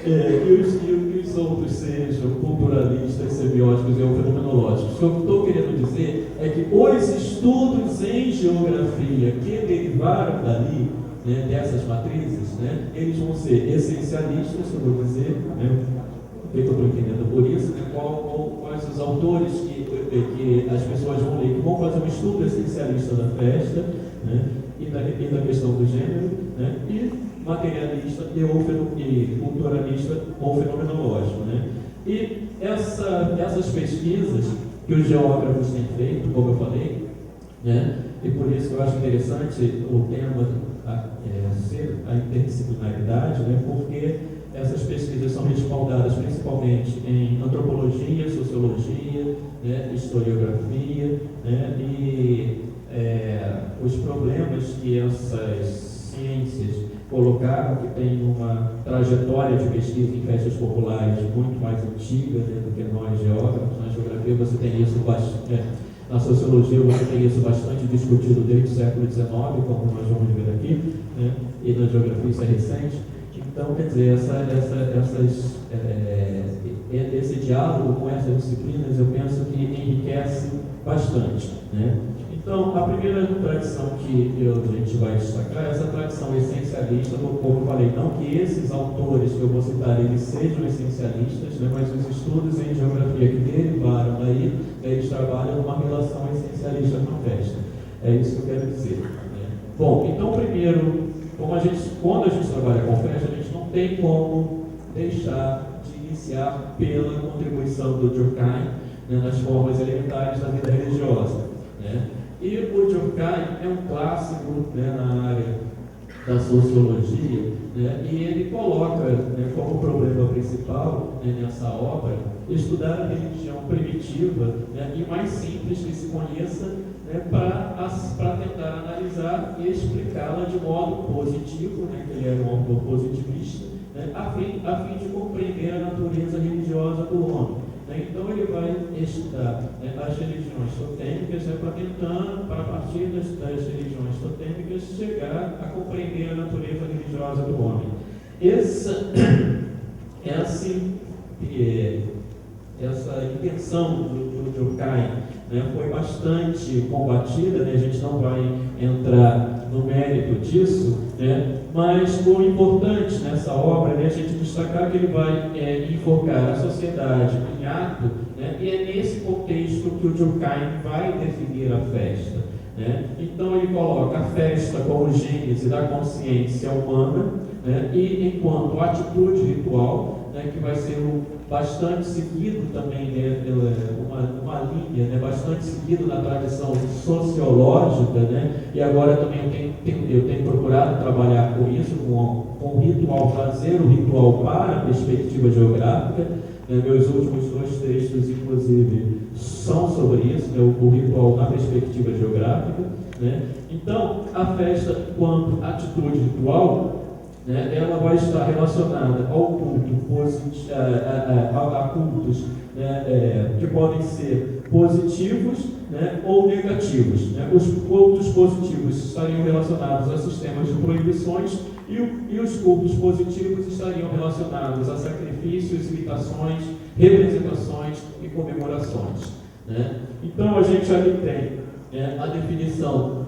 E os outros sejam culturalistas, semióticos e fenomenológicos. O que eu estou querendo dizer é que os estudos em geografia que derivaram dali, né, dessas matrizes, né, eles vão ser essencialistas, eu vou dizer, né, o que eu estou entendendo por isso, né, quais os autores que as pessoas vão ler, que vão fazer um estudo essencialista da festa, né, e da questão do gênero, né, e materialista e culturalista ou fenomenológico. Né. E essas pesquisas que os geógrafos têm feito, como eu falei, né, e por isso que eu acho interessante o tema ser a interdisciplinaridade, né, porque essas pesquisas são respaldadas principalmente em antropologia, sociologia, né, historiografia, né, e os problemas que essas ciências colocaram, que tem uma trajetória de pesquisa em festas populares muito mais antiga, né, do que nós geógrafos. Na geografia você tem isso bastante, na sociologia você tem isso bastante discutido desde o século XIX, como nós vamos ver aqui, né, e na geografia isso é recente. Então, quer dizer, esse diálogo com essas disciplinas eu penso que enriquece bastante, né? Então, a primeira tradição que a gente vai destacar é essa tradição essencialista, como eu falei, não que esses autores que eu vou citar eles sejam essencialistas, né, mas os estudos em geografia que derivaram daí, eles trabalham numa relação essencialista com a festa. É isso que eu quero dizer. Né? Bom, então primeiro, quando a gente trabalha com festa, a gente não tem como deixar de iniciar pela contribuição do Durkheim, né, nas formas elementares da vida religiosa. Né? E o Durkheim é um clássico, né, na área da sociologia, né, e ele coloca, né, como problema principal, né, nessa obra estudar a religião primitiva, né, e mais simples que se conheça, né, para tentar analisar e explicá-la de modo positivo, né, que ele era um autor positivista, né, a fim de compreender a natureza religiosa do homem. Então ele vai estudar, né, as religiões totêmicas, né, para a partir das religiões totêmicas chegar a compreender a natureza religiosa do homem. Essa intenção do Durkheim, né, foi bastante combatida, né, a gente não vai entrar no mérito disso, né, mas o importante nessa obra, né, a gente destacar que ele vai enfocar a sociedade em ato, né, e é nesse contexto que o Durkheim vai definir a festa. Né? Então ele coloca a festa como gênese da consciência humana, né, e enquanto atitude ritual, né, que vai ser bastante seguido também, né, uma linha, né, bastante seguido na tradição sociológica, né, e agora também eu tenho procurado trabalhar com isso, com o ritual, trazer o ritual para a perspectiva geográfica. Meus últimos 2 textos, inclusive, são sobre isso, né, o ritual na perspectiva geográfica. Né? Então, a festa, quanto atitude ritual, né, ela vai estar relacionada ao culto a cultos, né, que podem ser positivos, né, ou negativos. Né? Os cultos positivos estariam relacionados a sistemas de proibições e os cultos positivos estariam relacionados a sacrifícios, imitações, representações e comemorações. Né? Então a gente ali tem, né, a definição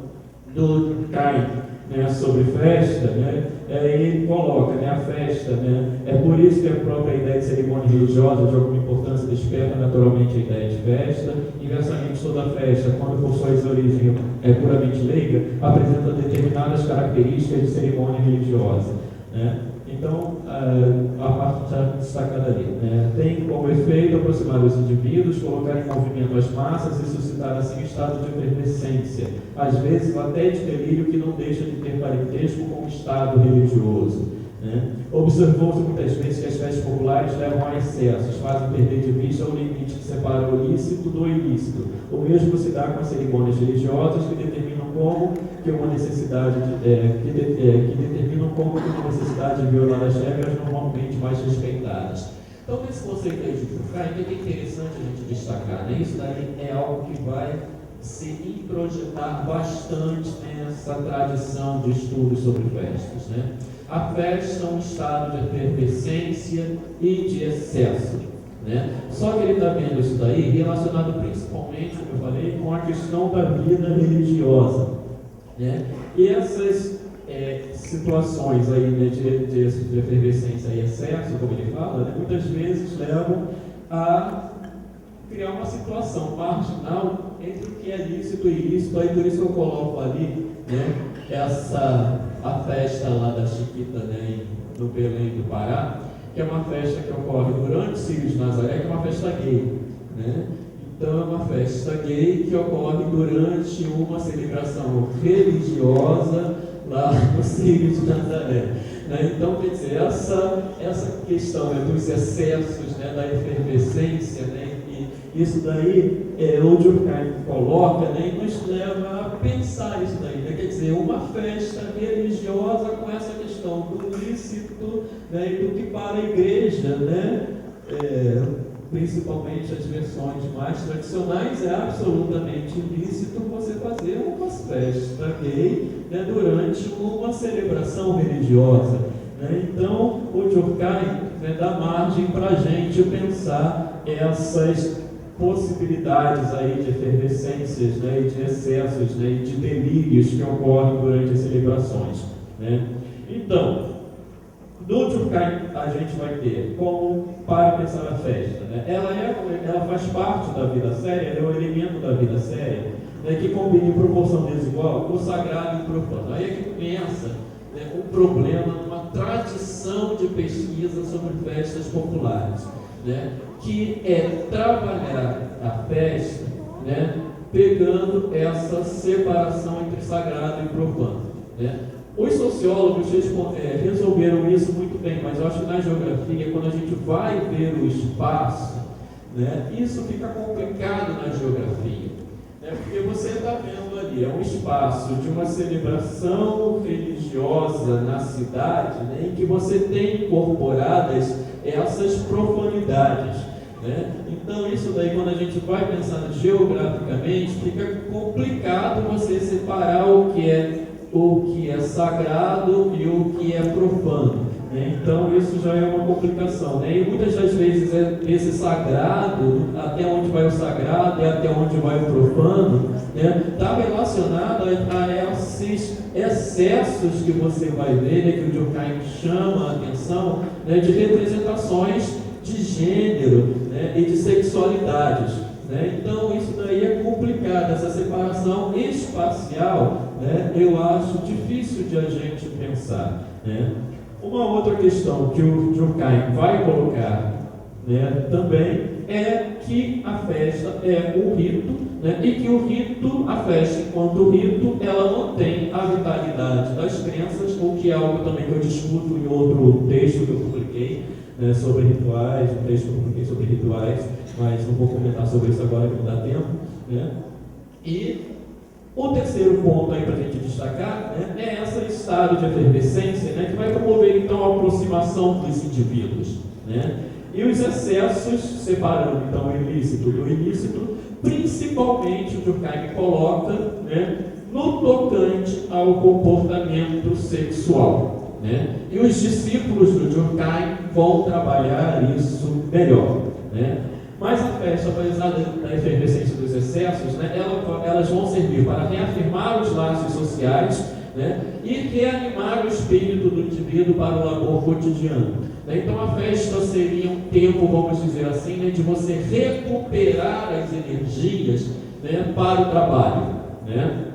do Durkheim, né, sobre festa, né, ele coloca, né, a festa, né, é por isso que a própria ideia de cerimônia religiosa de alguma importância desperta naturalmente a ideia de festa. Inversamente, toda festa, quando por suas origens é puramente leiga, apresenta determinadas características de cerimônia religiosa. Né? Então, a parte está destacada ali. Né? Tem como efeito aproximar os indivíduos, colocar em movimento as massas e suscitar assim estado de efervescência, às vezes até de delírio que não deixa de ter parentesco com o estado religioso. Né? Observou-se muitas vezes que as festas populares levam a excessos, fazem perder de vista o limite que separa o lícito do ilícito. O mesmo se dá com as cerimônias religiosas que determinam como que uma necessidade de violar as regras normalmente mais respeitadas. Então, nesse conceito aí de Durkheim, é interessante a gente destacar, né? Isso daí é algo que vai se introjetar bastante nessa tradição de estudos sobre festas. Né? A festa é um estado de efervescência efervescência e de excesso, né? Só que ele está vendo isso daí relacionado principalmente, como eu falei, com a questão da vida religiosa, né? E essas situações aí, né, de efervescência e excesso, como ele fala, né, muitas vezes levam a criar uma situação marginal entre o que é lícito e ilícito. Aí por isso eu coloco ali, né, a festa lá da Chiquita, né, no Belém do Pará, que é uma festa que ocorre durante o Círio de Nazaré, que é uma festa gay, né? Então é uma festa gay que ocorre durante uma celebração religiosa lá no Círio de Nazaré, né? Então, quer dizer, essa questão, né, dos excessos, né, da efervescência, né, e isso daí é onde o Durkheim coloca, né, e nos leva a pensar isso daí, né? Quer dizer, uma festa religiosa com essa questão do lícito, né, e do que para a igreja, né, principalmente as versões mais tradicionais, é absolutamente ilícito você fazer uma festa gay, né, durante uma celebração religiosa, né? Então, o Durkheim, né, dá margem para a gente pensar essas possibilidades aí de efervescências, né, e de excessos, né, e de delírios que ocorrem durante as celebrações, né? Então, do Durkheim a gente vai ter como para pensar a festa, né? Ela faz parte da vida séria, ela é um elemento da vida séria, né, que combina em proporção desigual o sagrado e o profano. Aí é que começa, né, um problema numa tradição de pesquisa sobre festas populares, né, que é trabalhar a festa, né, pegando essa separação entre sagrado e profano, né? Os sociólogos resolveram isso muito bem, mas eu acho que na geografia, quando a gente vai ver o espaço, né, isso fica complicado na geografia, né, porque você está vendo ali, é um espaço de uma celebração religiosa na cidade, né, em que você tem incorporadas essas profanidades, né? Então isso daí, quando a gente vai pensar geograficamente, fica complicado você separar o que é sagrado e o que é profano, né? Então isso já é uma complicação, né? E muitas das vezes esse sagrado, até onde vai o sagrado e até onde vai o profano, né, está relacionado a esses excessos que você vai ver, né, que o Durkheim chama a atenção, né, de representações de gênero, né, e de sexualidades, né? Então isso daí é complicado, essa separação espacial, né, eu acho difícil de a gente pensar, né? Uma outra questão que o Durkheim vai colocar, né, também é que a festa é um rito, né, e que o rito, a festa enquanto rito, ela não tem a vitalidade das crenças, o que é algo também que eu discuto em outro texto que eu publiquei, né, sobre rituais, um texto que eu publiquei sobre rituais, mas não vou comentar sobre isso agora que não dá tempo, né? E o terceiro ponto aí para a gente destacar, né, é esse estado de efervescência, né, que vai promover então a aproximação dos indivíduos, né? E os excessos, separando então o ilícito do ilícito, principalmente o Durkheim coloca, né, no tocante ao comportamento sexual, né? E os discípulos do Durkheim vão trabalhar isso melhor, né? Mas a festa, apesar da efervescência dos excessos, né, elas vão servir para reafirmar os laços sociais, né, e reanimar o espírito do indivíduo para o labor cotidiano, né? Então a festa seria um tempo, vamos dizer assim, né, de você recuperar as energias, né, para o trabalho, né?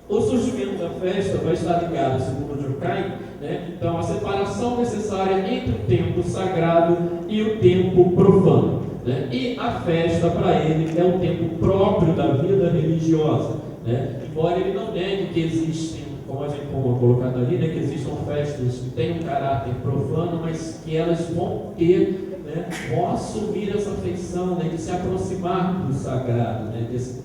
O surgimento da festa vai estar ligado, segundo Durkheim, né, então a separação necessária entre o tempo sagrado e o tempo profano, né? E a festa para ele é um tempo próprio da vida religiosa, né? Embora ele não negue que existem, como a gente colocado ali, né, que existam festas que têm um caráter profano, mas que elas vão ter, né, vão assumir essa feição, né, de se aproximar do sagrado, né, desse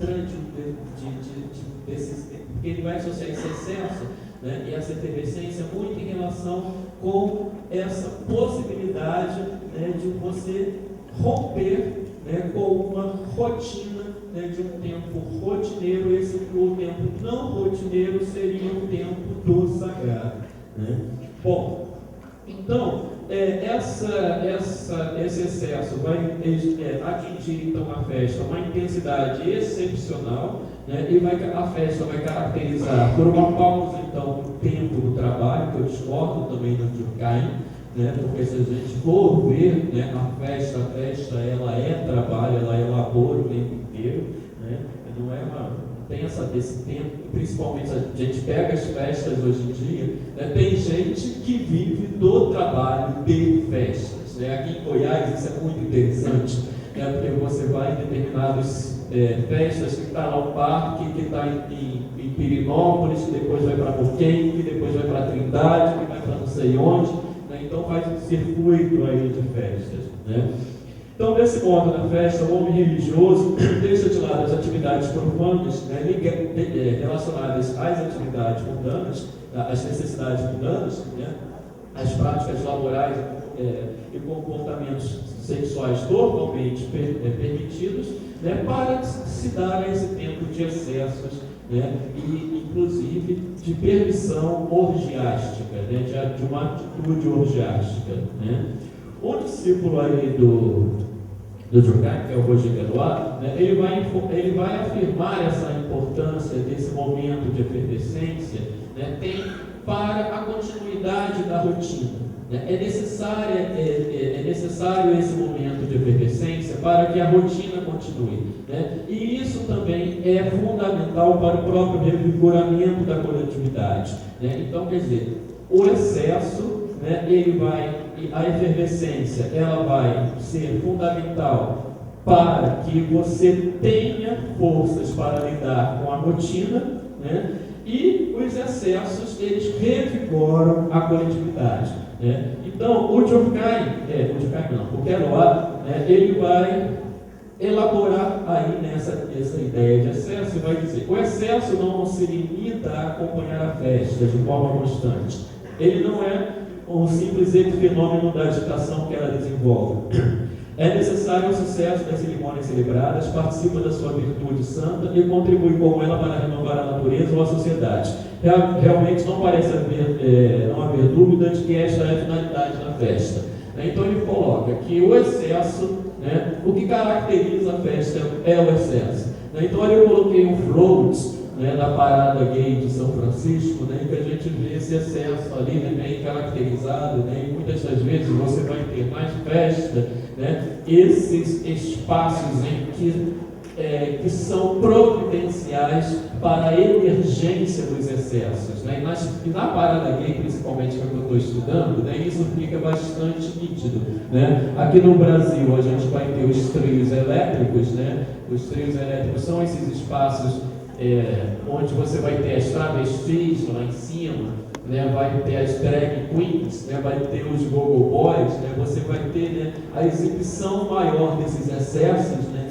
porque ele vai associar esse excesso, né, e essa efervescência muito em relação com essa possibilidade, né, de você romper, né, com uma rotina, né, de um tempo rotineiro. O tempo não rotineiro seria o tempo do sagrado, né? Bom, então esse excesso vai atingir então a festa uma intensidade excepcional, né, e a festa vai caracterizar por uma pausa então no tempo do trabalho, que eu discordo também do Durkheim, né, porque se a gente for ver, né, a festa ela é trabalho, ela é labor o tempo inteiro, né, não tem esse tempo, principalmente a gente pega as festas hoje em dia, né, tem gente que vive do trabalho de festas, né? Aqui em Goiás isso é muito interessante, né, porque você vai em determinadas festas, que está lá no parque, que está em Pirinópolis, que depois vai para Boquém, que depois vai para Trindade, que vai para não sei onde, né? Então faz um circuito aí de festas, né? Então, desse modo, na festa, o homem religioso deixa de lado as atividades profanas, né, relacionadas às atividades mundanas, às necessidades mundanas, né, às práticas laborais e comportamentos sexuais normalmente permitidos, né, para se dar a esse tempo de excessos, né, e inclusive de permissão orgiástica, né, de uma atitude orgiástica, né. O discípulo aí do Durkheim, que é o Roger Galois, né, ele vai afirmar essa importância desse momento de efervescência, né, para a continuidade da rotina. Né, é necessário esse momento de efervescência para que a rotina continue. Né, e isso também é fundamental para o próprio revigoramento da coletividade. Né. Então, quer dizer, o excesso, né, a efervescência, ela vai ser fundamental para que você tenha forças para lidar com a rotina, né, e os excessos, eles revigoram a coletividade, né. Então, o Galois, né, ele vai elaborar aí nessa ideia de excesso e vai dizer: o excesso não se limita a acompanhar a festa de forma constante. Ele não é um simples fenômeno da agitação que ela desenvolve. É necessário o sucesso das cerimônias celebradas, participa da sua virtude santa e contribui com ela para renovar a natureza ou a sociedade. Realmente não parece não haver dúvida de que esta é a finalidade da festa. Então ele coloca que o excesso, né, o que caracteriza a festa é o excesso. Então ali eu coloquei um float, né, da parada gay de São Francisco, né, que a gente vê esse excesso ali, né, bem caracterizado, né, e muitas das vezes você vai ter mais festa, né, esses espaços que são providenciais para a emergência dos excessos. Né, e na parada gay, principalmente que eu estou estudando, né, isso fica bastante nítido. Né. Aqui no Brasil a gente vai ter os trios elétricos, né, os trios elétricos são esses espaços onde você vai ter as travestis lá em cima, né, vai ter as drag queens, né, vai ter os go-go boys, né, você vai ter, né, a exibição maior desses excessos, né,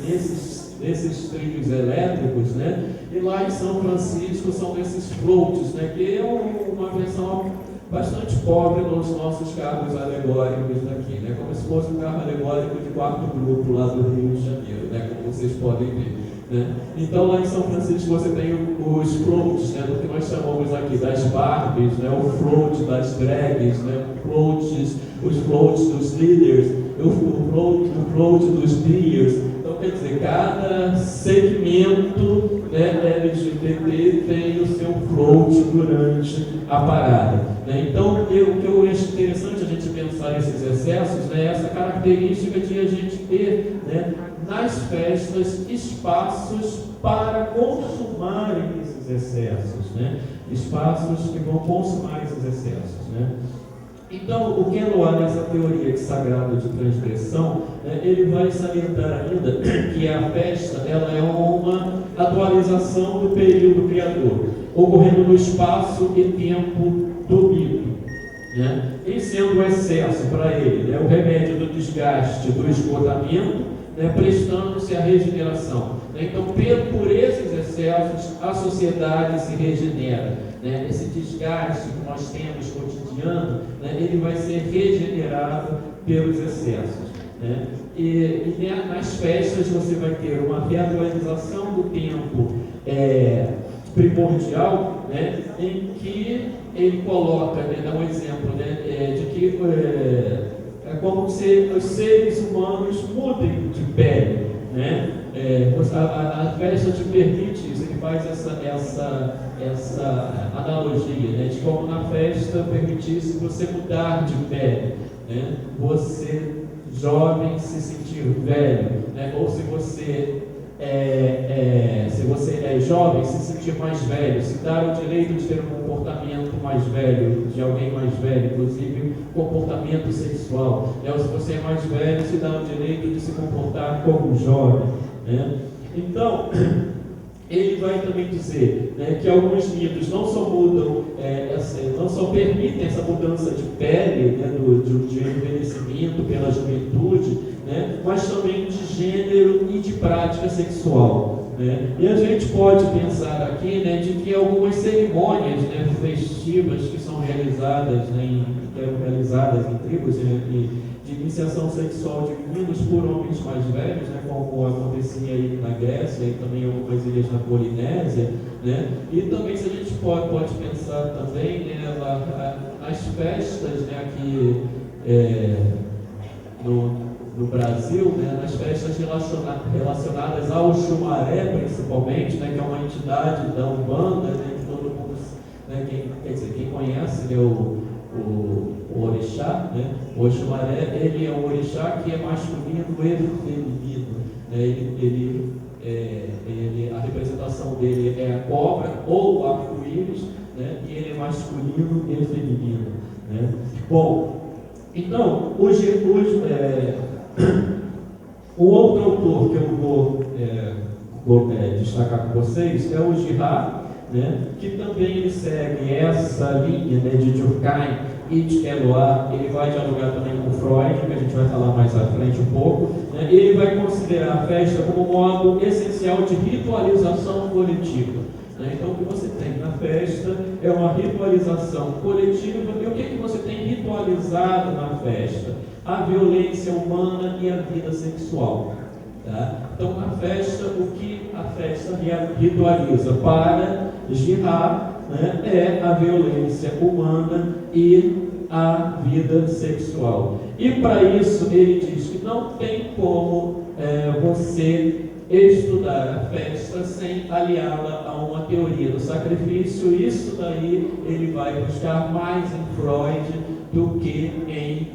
nesses trilhos elétricos, né, e lá em São Francisco são esses floats, né, que é uma versão bastante pobre dos nossos carros alegóricos daqui, né, como se fosse um carro alegórico de quarto grupo lá do Rio de Janeiro, né, como vocês podem ver. Né? Então lá em São Francisco você tem os floats, né, do que nós chamamos aqui das Barbies, né, o float das drags, né, os floats dos líderes, o float dos beers. Então quer dizer, cada segmento, né, LGBT tem o seu float durante a parada. Né? Então o que eu acho interessante a gente pensar nesses excessos, né, essa característica de a gente ter, né, nas festas espaços para consumarem esses excessos, né? Espaços que vão consumar esses excessos, né? Então, o Galois, nessa teoria de sagrado de transgressão, né, ele vai salientar ainda que a festa ela é uma atualização do período criador, ocorrendo no espaço e tempo do mito. Né? E sendo o excesso para ele, né, o remédio do desgaste, do esgotamento, né, prestando-se à regeneração. Né? Então, por esses excessos, a sociedade se regenera. Né? Esse desgaste que nós temos cotidiano, né, ele vai ser regenerado pelos excessos. Né? Nas festas você vai ter uma reatualização do tempo primordial, né, em que ele coloca, né, dá um exemplo, né, de que é como se os seres humanos mudem de pele, né? A festa te permite isso, ele faz essa analogia, né, de como na festa permitisse você mudar de pele, né? Você jovem se sentir velho, né? Ou se você é jovem, se sentir mais velho, se dar o direito de ter um comportamento mais velho, de alguém mais velho, inclusive comportamento sexual, né? Ou se você é mais velho, se dá o direito de se comportar como jovem, né? Então, ele vai também dizer, né, que alguns mitos não só mudam, não só permitem essa mudança de pele, né, de envelhecimento pela juventude, né, mas também de gênero e de prática sexual, né? E a gente pode pensar aqui, né, de que algumas cerimônias, né, festivas que são realizadas, né, que eram realizadas em tribos de iniciação sexual de meninos por homens mais velhos, né, como acontecia aí na Grécia e também em algumas ilhas na Polinésia, né? E também, se a gente pode pensar também, né, nas festas, né, aqui no Brasil, né, nas festas relacionadas ao Xumaré, principalmente, né, que é uma entidade da Umbanda, né, que todo mundo, né, quem conhece, né, o orixá, né? O Oxumaré, ele é um orixá que é masculino e feminino, né? A representação dele é a cobra ou o arco-íris, né? E ele é masculino e feminino, né? Bom, então, o outro autor que eu vou destacar com vocês é o Girard, né, que também ele segue essa linha, né, de Durkheim e de Eloy. Ele vai dialogar também com Freud, que a gente vai falar mais à frente um pouco, né? Ele vai considerar a festa como um modo essencial de ritualização coletiva, né? Então, o que você tem na festa é uma ritualização coletiva. E o que você tem ritualizado na festa? A violência humana e a vida sexual. Tá? Então, na festa, o que a festa ritualiza para Girard, né, é a violência humana e a vida sexual. E para isso, ele diz que não tem como você estudar a festa sem aliá-la a uma teoria do sacrifício. Isso daí ele vai buscar mais em Freud do que em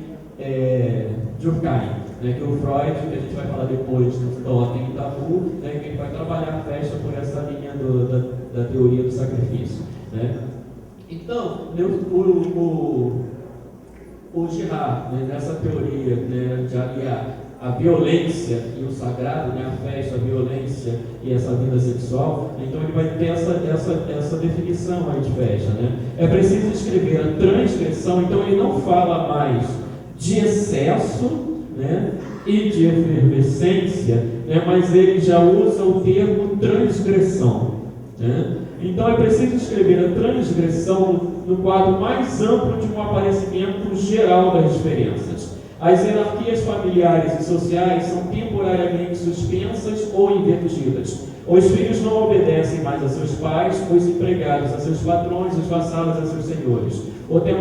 Durkheim, né, que o Freud, que a gente vai falar depois no Totem e Tabu, né, que ele vai trabalhar a festa por essa linha da teoria do sacrifício, né? Então, o Girard, né, nessa teoria, né, de aliar a violência e o sagrado, né, a festa, a violência e essa vida sexual, então ele vai ter essa definição aí de festa, né? É preciso escrever a transgressão, então ele não fala mais de excesso, né, e de efervescência, né, mas ele já usa o termo transgressão, né? Então é preciso escrever a transgressão no quadro mais amplo de um aparecimento geral das diferenças. As hierarquias familiares e sociais são temporariamente suspensas ou invertidas. Os filhos não obedecem mais a seus pais, os empregados a seus patrões, os vassalos a seus senhores.